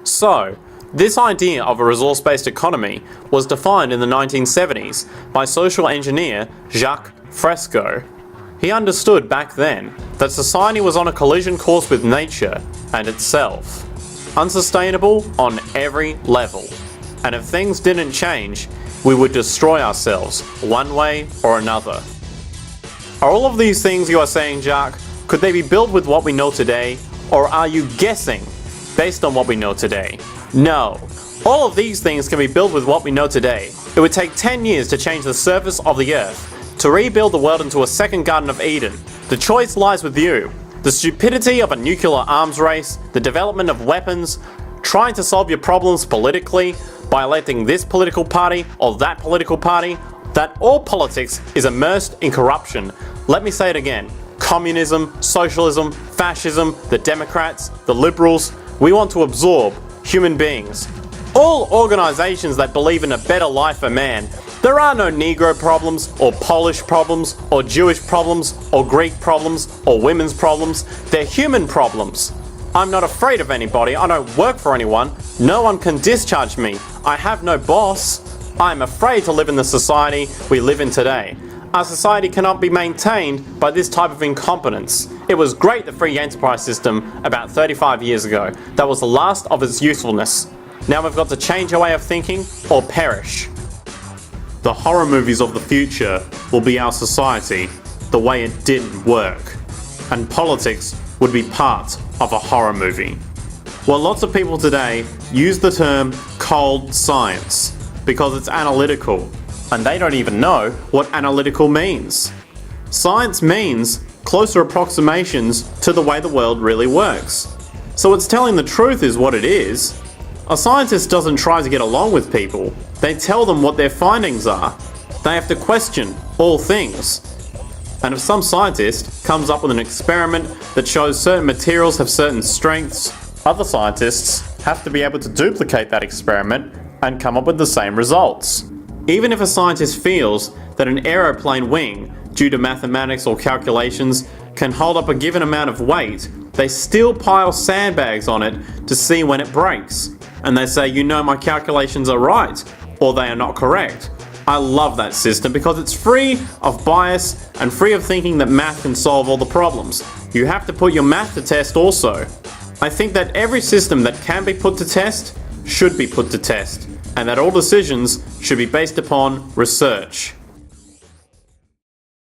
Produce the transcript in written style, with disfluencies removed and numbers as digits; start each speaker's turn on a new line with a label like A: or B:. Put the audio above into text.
A: So, this idea of a resource-based economy was defined in the 1970s by social engineer Jacques Fresco. He understood back then that society was on a collision course with nature and itself. Unsustainable on every level. And if things didn't change, we would destroy ourselves, one way or another. Are all of these things you are saying, Jacques, could they be built with what we know today, or are you guessing based on what we know today? No. All of these things can be built with what we know today. It would take 10 years to change the surface of the Earth, to rebuild the world into a second Garden of Eden. The choice lies with you. The stupidity of a nuclear arms race, the development of weapons, trying to solve your problems politically by electing this political party or that political party, that all politics is immersed in corruption. Let me say it again. Communism, socialism, fascism, the Democrats, the liberals, we want to absorb human beings. All organizations that believe in a better life for man. There are no Negro problems, or Polish problems, or Jewish problems, or Greek problems, or women's problems. They're human problems. I'm not afraid of anybody. I don't work for anyone. No one can discharge me. I have no boss. I'm afraid to live in the society we live in today. Our society cannot be maintained by this type of incompetence. It was great, the free enterprise system, about 35 years ago. That was the last of its usefulness. Now we've got to change our way of thinking or perish. The horror movies of the future will be our society, the way it didn't work. And politics would be part of a horror movie. Well, lots of people today use the term cold science because it's analytical, and they don't even know what analytical means. Science means closer approximations to the way the world really works. So it's telling the truth is what it is. A scientist doesn't try to get along with people. They tell them what their findings are. They have to question all things. And if some scientist comes up with an experiment that shows certain materials have certain strengths, other scientists have to be able to duplicate that experiment and come up with the same results. Even if a scientist feels that an aeroplane wing, due to mathematics or calculations, can hold up a given amount of weight, they still pile sandbags on it to see when it breaks. And they say, you know, my calculations are right, or they are not correct. I love that system because it's free of bias and free of thinking that math can solve all the problems. You have to put your math to test also. I think that every system that can be put to test should be put to test, and that all decisions should be based upon research.